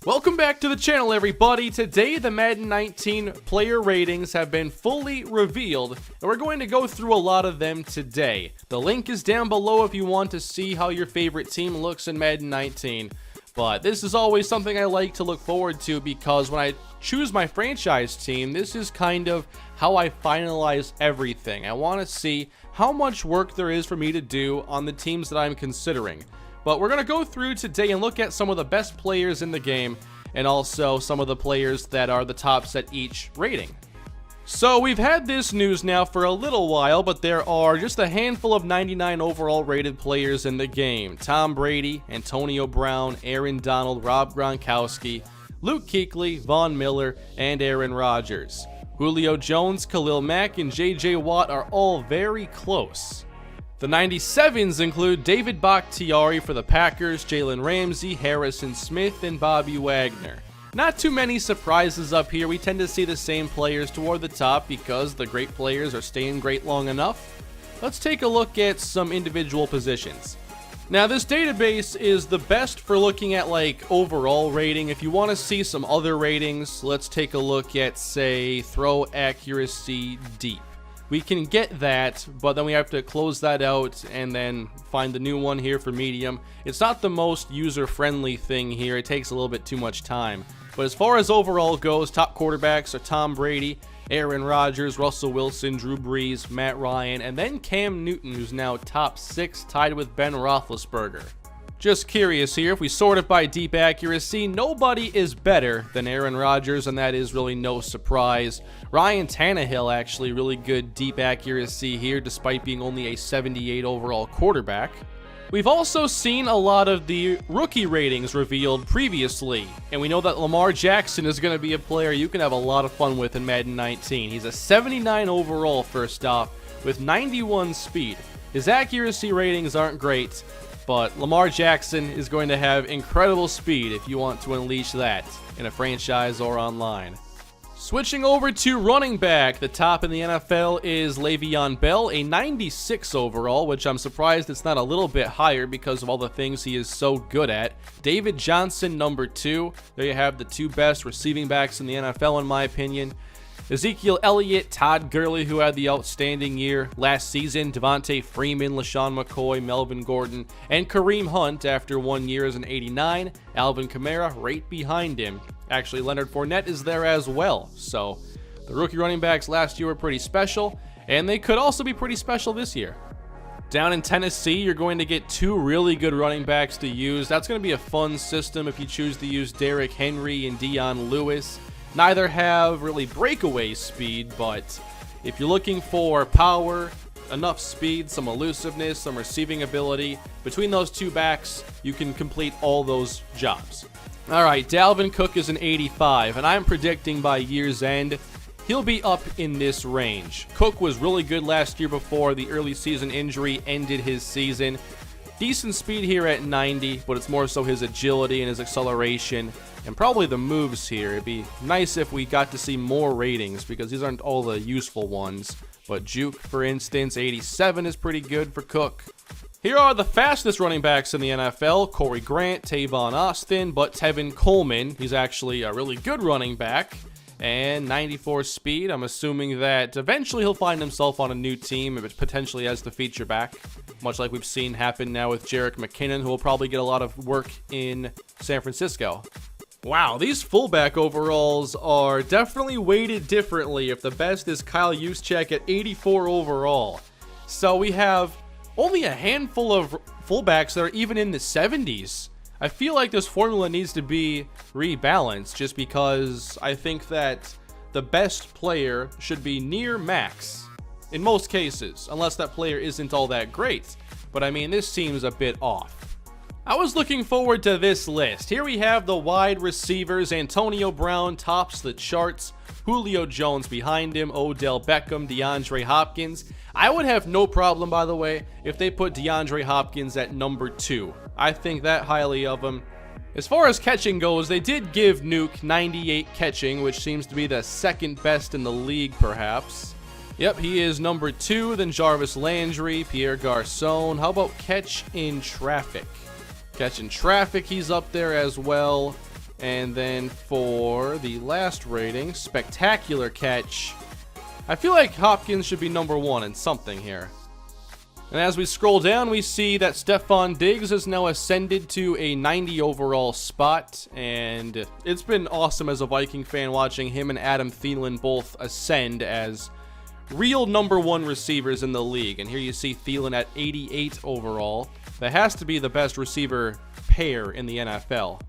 Welcome back to the channel, everybody. Today, the Madden 19 player ratings have been fully revealed, and we're going to go through a lot of them today. The link is down below if you want to see how your favorite team looks in Madden 19. But this is always something I like to look forward to because when I choose my franchise team, this is kind of how I finalize everything. I want to see how much work there is for me to do on the teams that I'm considering. But we're going to go through today and look at some of the best players in the game and also some of the players that are the tops at each rating. So we've had this news now for a little while, but there are just a handful of 99 overall rated players in the game. Tom Brady, Antonio Brown, Aaron Donald, Rob Gronkowski, Luke Kuechly, Von Miller, and Aaron Rodgers. Julio Jones, Khalil Mack, and J.J. Watt are all very close. The 97s include David Bakhtiari for the Packers, Jalen Ramsey, Harrison Smith, and Bobby Wagner. Not too many surprises up here. We tend to see the same players toward the top because the great players are staying great long enough. Let's take a look at some individual positions. Now, this database is the best for looking at like overall rating. If you want to see some other ratings, let's take a look at, say, throw accuracy deep. We can get that, but then we have to close that out and then find the new one here for medium. It's not the most user-friendly thing here. It takes a little bit too much time. But as far as overall goes, top quarterbacks are Tom Brady, Aaron Rodgers, Russell Wilson, Drew Brees, Matt Ryan, and then Cam Newton, who's now top 6, tied with Ben Roethlisberger. Just curious here, if we sort it by deep accuracy, nobody is better than Aaron Rodgers, and that is really no surprise. Ryan Tannehill actually really good deep accuracy here, despite being only a 78 overall quarterback. We've also seen a lot of the rookie ratings revealed previously, and we know that Lamar Jackson is going to be a player you can have a lot of fun with in Madden 19. He's a 79 overall first off, with 91 speed. His accuracy ratings aren't great, but Lamar Jackson is going to have incredible speed if you want to unleash that in a franchise or online. Switching over to running back, the top in the NFL is Le'Veon Bell, a 96 overall, which I'm surprised it's not a little bit higher because of all the things he is so good at. David Johnson, number 2. There you have the two best receiving backs in the NFL, in my opinion. Ezekiel Elliott, Todd Gurley, who had the outstanding year last season, Devontae Freeman, LaShawn McCoy, Melvin Gordon, and Kareem Hunt after 1 year as an 89, Alvin Kamara right behind him. Actually, Leonard Fournette is there as well, so the rookie running backs last year were pretty special, and they could also be pretty special this year. Down in Tennessee, you're going to get two really good running backs to use. That's going to be a fun system if you choose to use Derrick Henry and Dion Lewis. Neither have really breakaway speed, but if you're looking for power, enough speed, some elusiveness, some receiving ability, between those two backs, you can complete all those jobs. All right, Dalvin Cook is an 85, and I'm predicting by year's end, he'll be up in this range. Cook was really good last year before the early season injury ended his season. Decent speed here at 90, but it's more so his agility and his acceleration and probably the moves here. It'd be nice if we got to see more ratings because these aren't all the useful ones. But Juke, for instance, 87 is pretty good for Cook. Here are the fastest running backs in the NFL. Corey Grant, Tavon Austin, but Tevin Coleman, he's actually a really good running back. And 94 speed. I'm assuming that eventually he'll find himself on a new team, potentially as the feature back. Much like we've seen happen now with Jerick McKinnon, who will probably get a lot of work in San Francisco. Wow, these fullback overalls are definitely weighted differently if the best is Kyle Juszczyk at 84 overall. So we have only a handful of fullbacks that are even in the 70s. I feel like this formula needs to be rebalanced just because I think that the best player should be near max in most cases, unless that player isn't all that great. But I mean, this seems a bit off. I was looking forward to this list. Here we have the wide receivers. Antonio Brown tops the charts. Julio Jones behind him. Odell Beckham, DeAndre Hopkins. I would have no problem, by the way, if they put DeAndre Hopkins at number 2. I think that highly of him. As far as catching goes, they did give Nuke 98 catching, which seems to be the second best in the league, perhaps. Yep, he is number 2, then Jarvis Landry, Pierre Garçon. How about catch in traffic? Catch in traffic, he's up there as well. And then for the last rating, spectacular catch, I feel like Hopkins should be number 1 in something here. And as we scroll down, we see that Stefon Diggs has now ascended to a 90 overall spot, and it's been awesome as a Viking fan watching him and Adam Thielen both ascend as real number 1 receivers in the league. And here you see Thielen at 88 overall. That has to be the best receiver pair in the NFL.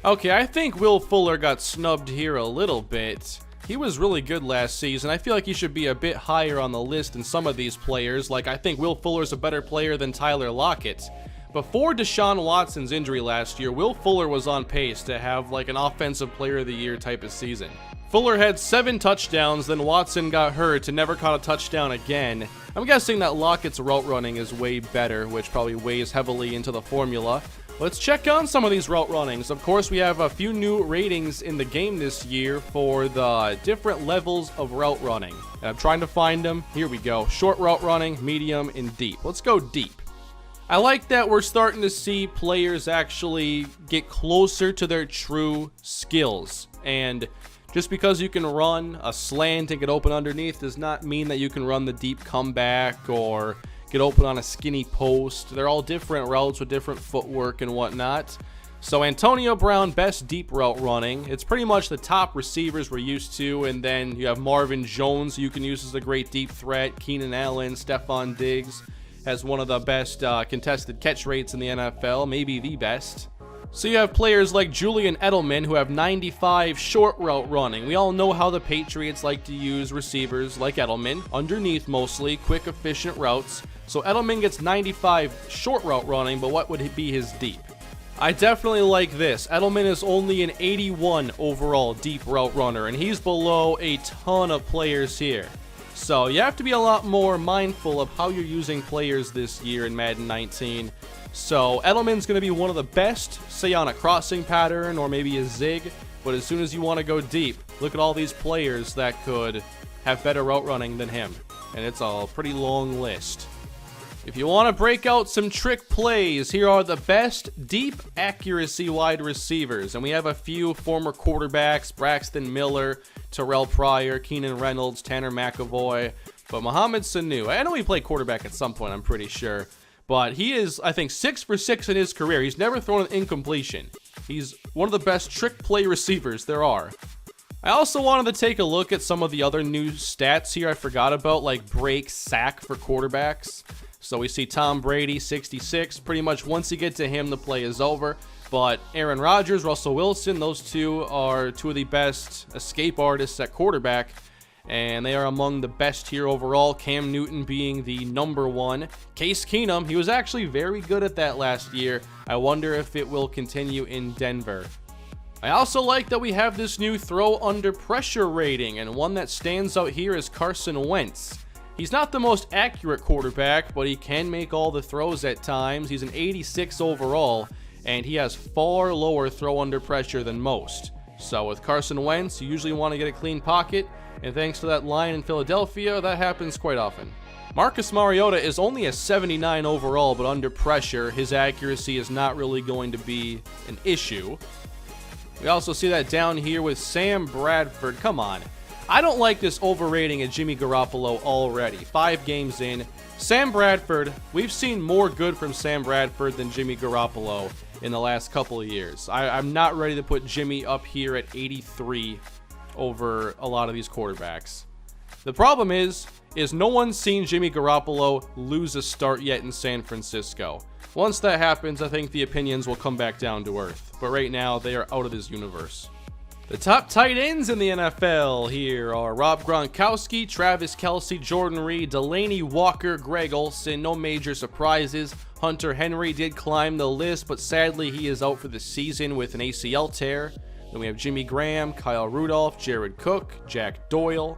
Okay, I think Will Fuller got snubbed here a little bit. He was really good last season. I feel like he should be a bit higher on the list than some of these players. Like, I think Will Fuller's a better player than Tyler Lockett. Before Deshaun Watson's injury last year, Will Fuller was on pace to have like an offensive player of the year type of season. Fuller had 7 touchdowns, then Watson got hurt and never caught a touchdown again. I'm guessing that Lockett's route running is way better, which probably weighs heavily into the formula. Let's check on some of these route runnings. Of course, we have a few new ratings in the game this year for the different levels of route running. And I'm trying to find them. Here we go. Short route running, medium, and deep. Let's go deep. I like that we're starting to see players actually get closer to their true skills. And just because you can run a slant and get open underneath does not mean that you can run the deep comeback or get open on a skinny post. They're all different routes with different footwork and whatnot. So Antonio Brown, best deep route running. It's pretty much the top receivers we're used to, and then you have Marvin Jones, who you can use as a great deep threat. Keenan Allen, Stefon Diggs has one of the best contested catch rates in the NFL, maybe the best. So you have players like Julian Edelman who have 95 short route running. We all know how the Patriots like to use receivers like Edelman, underneath mostly, quick, efficient routes. So Edelman gets 95 short route running, but what would be his deep? I definitely like this. Edelman is only an 81 overall deep route runner, and he's below a ton of players here. So you have to be a lot more mindful of how you're using players this year in Madden 19. So Edelman's going to be one of the best, say on a crossing pattern or maybe a zig, but as soon as you want to go deep, look at all these players that could have better route running than him. And it's a pretty long list. If you want to break out some trick plays, here are the best deep accuracy wide receivers. And we have a few former quarterbacks, Braxton Miller, Terrell Pryor, Keenan Reynolds, Tanner McAvoy, but Mohamed Sanu. I know he played quarterback at some point, I'm pretty sure. But he is, I think, 6 for 6 in his career. He's never thrown an incompletion. He's one of the best trick play receivers there are. I also wanted to take a look at some of the other new stats here I forgot about, like break, sack for quarterbacks. So we see Tom Brady, 66. Pretty much once you get to him, the play is over. But Aaron Rodgers, Russell Wilson, those two are two of the best escape artists at quarterback. And they are among the best here overall, Cam Newton being the number 1. Case Keenum, he was actually very good at that last year. I wonder if it will continue in Denver. I also like that we have this new throw under pressure rating, and one that stands out here is Carson Wentz. He's not the most accurate quarterback, but he can make all the throws at times. He's an 86 overall, and he has far lower throw under pressure than most. So with Carson Wentz, you usually want to get a clean pocket, and thanks to that line in Philadelphia, that happens quite often. Marcus Mariota is only a 79 overall, but under pressure, his accuracy is not really going to be an issue. We also see that down here with Sam Bradford. Come on. I don't like this overrating of Jimmy Garoppolo already. 5 games in. Sam Bradford, we've seen more good from Sam Bradford than Jimmy Garoppolo in the last couple of years. I'm not ready to put Jimmy up here at 83 over a lot of these quarterbacks. The problem is no one's seen Jimmy Garoppolo lose a start yet in San Francisco. Once that happens, I think the opinions will come back down to earth. But right now, they are out of this universe. The top tight ends in the NFL here are Rob Gronkowski, Travis Kelce, Jordan Reed, Delaney Walker, Greg Olsen. No major surprises. Hunter Henry did climb the list, but sadly he is out for the season with an ACL tear. Then we have Jimmy Graham, Kyle Rudolph, Jared Cook, Jack Doyle.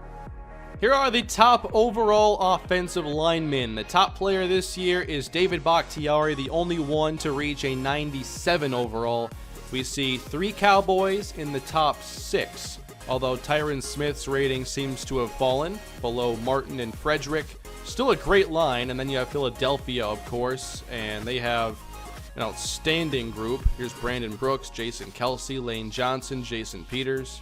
Here are the top overall offensive linemen. The top player this year is David Bakhtiari, the only one to reach a 97 overall. We see 3 Cowboys in the top 6, although Tyron Smith's rating seems to have fallen below Martin and Frederick. Still a great line, and then you have Philadelphia, of course, and they have an outstanding group. Here's Brandon Brooks, Jason Kelsey, Lane Johnson, Jason Peters.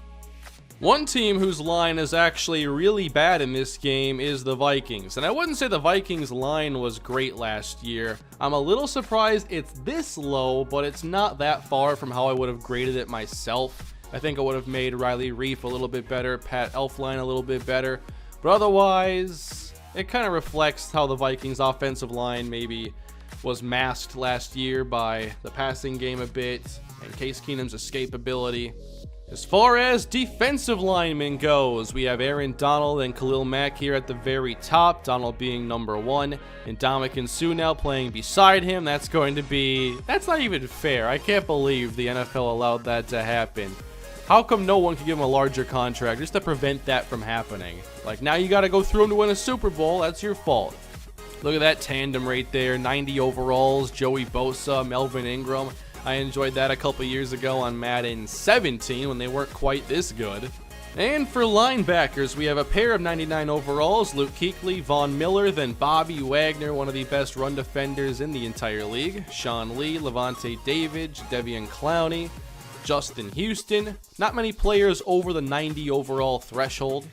One team whose line is actually really bad in this game is the Vikings. And I wouldn't say the Vikings line was great last year. I'm a little surprised it's this low, but it's not that far from how I would have graded it myself. I think I would have made Riley Reiff a little bit better, Pat Elflein a little bit better. But otherwise, it kind of reflects how the Vikings offensive line maybe was masked last year by the passing game a bit and Case Keenum's escapability. As far as defensive linemen goes, we have Aaron Donald and Khalil Mack here at the very top, Donald being number 1, and Ndamukong Suh now playing beside him. That's not even fair. I can't believe the NFL allowed that to happen. How come no one can give him a larger contract just to prevent that from happening? Like, now you got to go through him to win a Super Bowl. That's your fault. Look at that tandem right there. 90 overalls, Joey Bosa, Melvin Ingram. I enjoyed that a couple years ago on Madden 17 when they weren't quite this good. And for linebackers, we have a pair of 99 overalls, Luke Kuechly, Von Miller, then Bobby Wagner, one of the best run defenders in the entire league, Sean Lee, Levante David, Devian Clowney, Justin Houston. Not many players over the 90 overall threshold.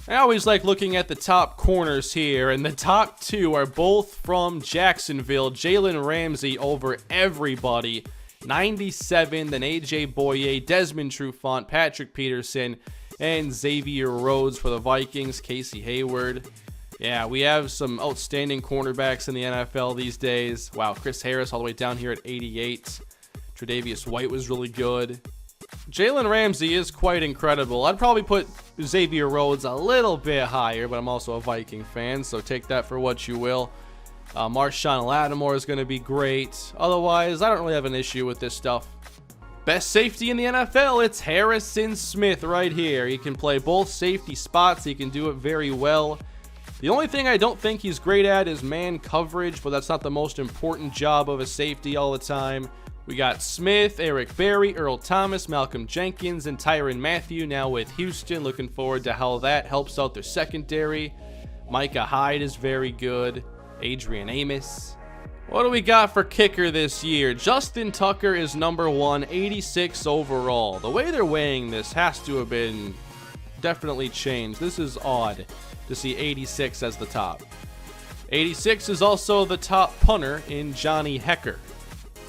I always like looking at the top corners here, and the top 2 are both from Jacksonville. Jalen Ramsey over everybody. 97, then AJ Boye, Desmond Trufant, Patrick Peterson, and Xavier Rhodes for the Vikings, Casey Hayward. Yeah, we have some outstanding cornerbacks in the NFL these days. Wow, Chris Harris all the way down here at 88. Tre'Davious White was really good. Jalen Ramsey is quite incredible. I'd probably put Xavier Rhodes a little bit higher, but I'm also a Viking fan, so take that for what you will. Marshawn Lattimore is going to be great. Otherwise, I don't really have an issue with this stuff. Best safety in the NFL, it's Harrison Smith right here. He can play both safety spots. He can do it very well. The only thing I don't think he's great at is man coverage, but that's not the most important job of a safety all the time. We got Smith, Eric Berry, Earl Thomas, Malcolm Jenkins, and Tyrann Mathieu now with Houston. Looking forward to how that helps out their secondary. Micah Hyde is very good. Adrian Amos. What do we got for kicker this year? Justin Tucker is number 1, 86 overall. The way they're weighing this has to have been definitely changed. This is odd to see 86 as the top. 86 is also the top punter in Johnny Hekker.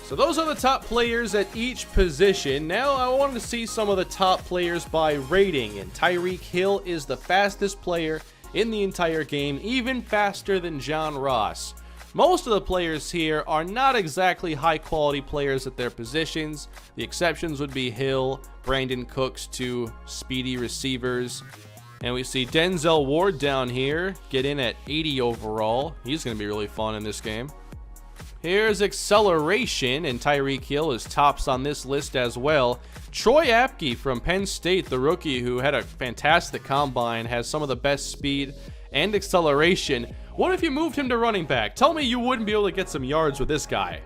So those are the top players at each position. Now I wanted to see some of the top players by rating, and Tyreek Hill is the fastest player in the entire game, even faster than John Ross. Most of the players here are not exactly high quality players at their positions. The exceptions would be Hill, Brandon Cooks, 2 speedy receivers. And we see Denzel Ward down here get in at 80 overall. He's going to be really fun in this game. Here's acceleration, and Tyreek Hill is tops on this list as well. Troy Apke from Penn State, the rookie who had a fantastic combine, has some of the best speed and acceleration. What if you moved him to running back? Tell me you wouldn't be able to get some yards with this guy.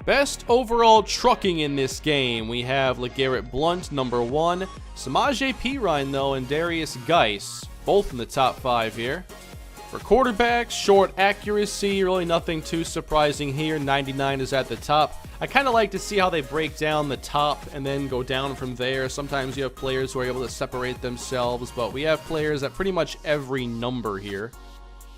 Best overall trucking in this game, we have LeGarrette Blount, number 1. Samaje Perine, though, and Darius Geis, both in the top 5 here. For quarterbacks, short accuracy, really nothing too surprising here. 99 is at the top. I kind of like to see how they break down the top and then go down from there. Sometimes you have players who are able to separate themselves, but we have players at pretty much every number here.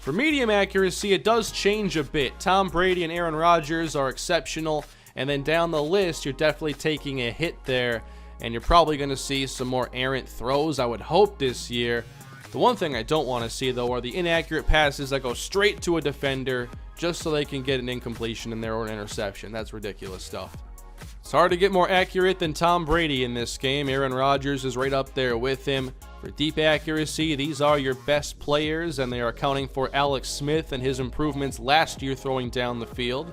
For medium accuracy, it does change a bit. Tom Brady and Aaron Rodgers are exceptional, and then down the list, you're definitely taking a hit there, and you're probably going to see some more errant throws, I would hope, this year. The one thing I don't want to see, though, are the inaccurate passes that go straight to a defender just so they can get an incompletion in there or an interception. That's ridiculous stuff. It's hard to get more accurate than Tom Brady in this game. Aaron Rodgers is right up there with him. For deep accuracy, these are your best players, and they are accounting for Alex Smith and his improvements last year throwing down the field.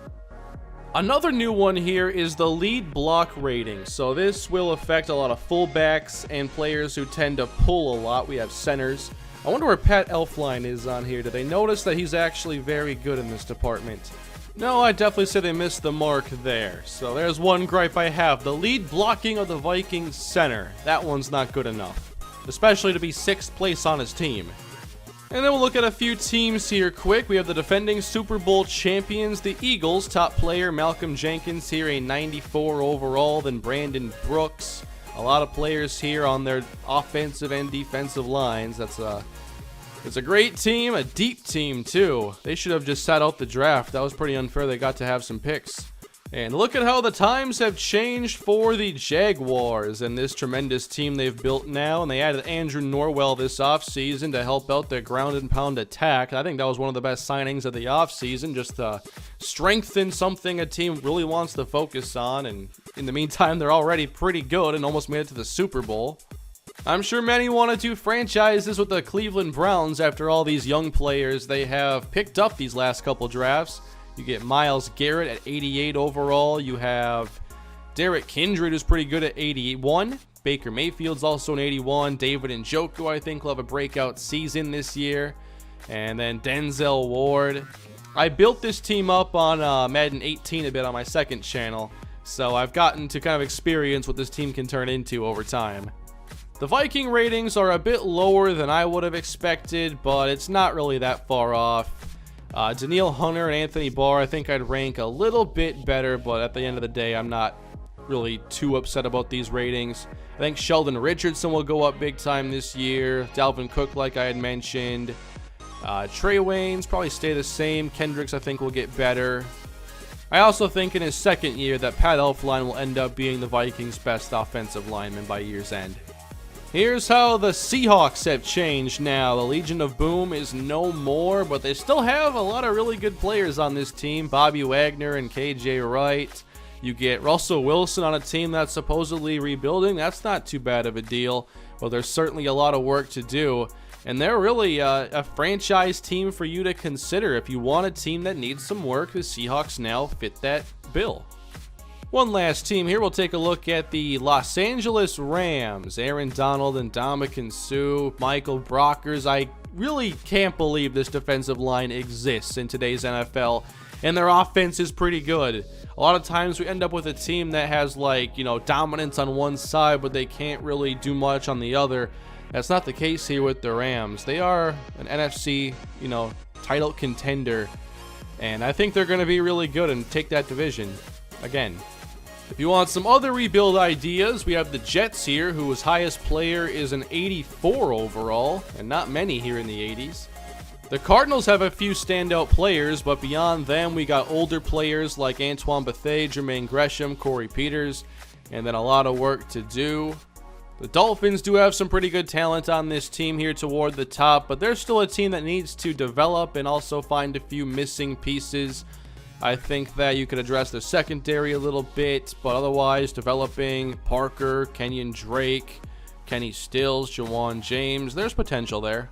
Another new one here is the lead block rating. So this will affect a lot of fullbacks and players who tend to pull a lot. We have centers. I wonder where Pat Elflein is on here. Did they notice that he's actually very good in this department? No, I definitely say they missed the mark there. So there's one gripe I have. The lead blocking of the Vikings center. That one's not good enough, especially to be 6th place on his team. And then we'll look at a few teams here quick. We have the defending Super Bowl champions, the Eagles. Top player Malcolm Jenkins here, a 94 overall. Then Brandon Brooks. A lot of players here on their offensive and defensive lines. It's a great team, a deep team too. They should have just sat out the draft. That was pretty unfair. They got to have some picks. And look at how the times have changed for the Jaguars and this tremendous team they've built now. And they added Andrew Norwell this offseason to help out their ground and pound attack. I think that was one of the best signings of the offseason, just to strengthen something a team really wants to focus on. And in the meantime, they're already pretty good and almost made it to the Super Bowl. I'm sure many wanted to franchise this with the Cleveland Browns after all these young players they have picked up these last couple drafts. You get Myles Garrett at 88 overall. You have Derek Kindred, who's pretty good at 81. Baker Mayfield's also an 81. David Njoku, I think, will have a breakout season this year. And then Denzel Ward. I built this team up on Madden 18 a bit on my second channel, so I've gotten to kind of experience what this team can turn into over time. The Viking ratings are a bit lower than I would have expected, but it's not really that far off. Danielle Hunter and Anthony Barr, I think I'd rank a little bit better, but at the end of the day, I'm not really too upset about these ratings. I think Sheldon Richardson will go up big time this year. Dalvin Cook, like I had mentioned. Trey Waynes probably stay the same. Kendricks, I think, will get better. I also think in his second year that Pat Elflein will end up being the Vikings' best offensive lineman by year's end. Here's how the Seahawks have changed now. The Legion of Boom is no more, but they still have a lot of really good players on this team. Bobby Wagner and KJ Wright. You get Russell Wilson on a team that's supposedly rebuilding. That's not too bad of a deal, but there's certainly a lot of work to do. And they're really a franchise team for you to consider. If you want a team that needs some work, the Seahawks now fit that bill. One last team here, we'll take a look at the Los Angeles Rams. Aaron Donald and Ndamukong Suh, Michael Brockers. I really can't believe this defensive line exists in today's NFL, and their offense is pretty good. A lot of times we end up with a team that has, like, dominance on one side, but they can't really do much on the other. That's not the case here with the Rams. They are an NFC, title contender, and I think they're going to be really good and take that division again. If you want some other rebuild ideas, we have the Jets here, whose highest player is an 84 overall, and not many here in the 80s. The Cardinals have a few standout players, but beyond them, we got older players like Antoine Bethea, Jermaine Gresham, Corey Peters, and then a lot of work to do. The Dolphins do have some pretty good talent on this team here toward the top, but they're still a team that needs to develop and also find a few missing pieces. I think that you could address the secondary a little bit, but otherwise developing Parker, Kenyon Drake, Kenny Stills, Jawan James, there's potential there.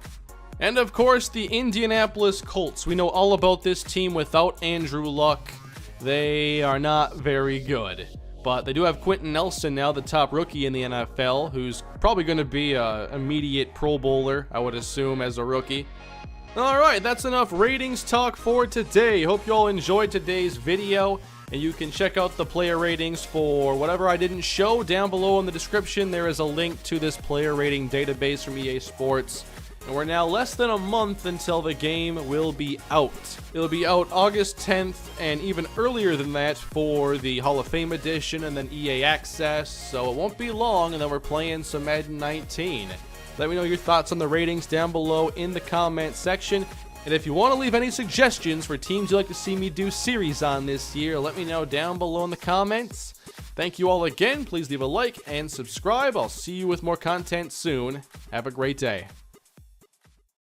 And of course, the Indianapolis Colts. We know all about this team without Andrew Luck. They are not very good, but they do have Quentin Nelson now, the top rookie in the NFL, who's probably going to be an immediate Pro Bowler, I would assume, as a rookie. Alright, that's enough ratings talk for today. Hope you all enjoyed today's video, and you can check out the player ratings for whatever I didn't show down below in the description. There is a link to this player rating database from EA Sports. And we're now less than a month until the game will be out. It'll be out August 10th, and even earlier than that for the Hall of Fame edition and then EA Access, so it won't be long, and then we're playing some Madden 19. Let me know your thoughts on the ratings down below in the comment section. And if you want to leave any suggestions for teams you'd like to see me do series on this year, let me know down below in the comments. Thank you all again. Please leave a like and subscribe. I'll see you with more content soon. Have a great day.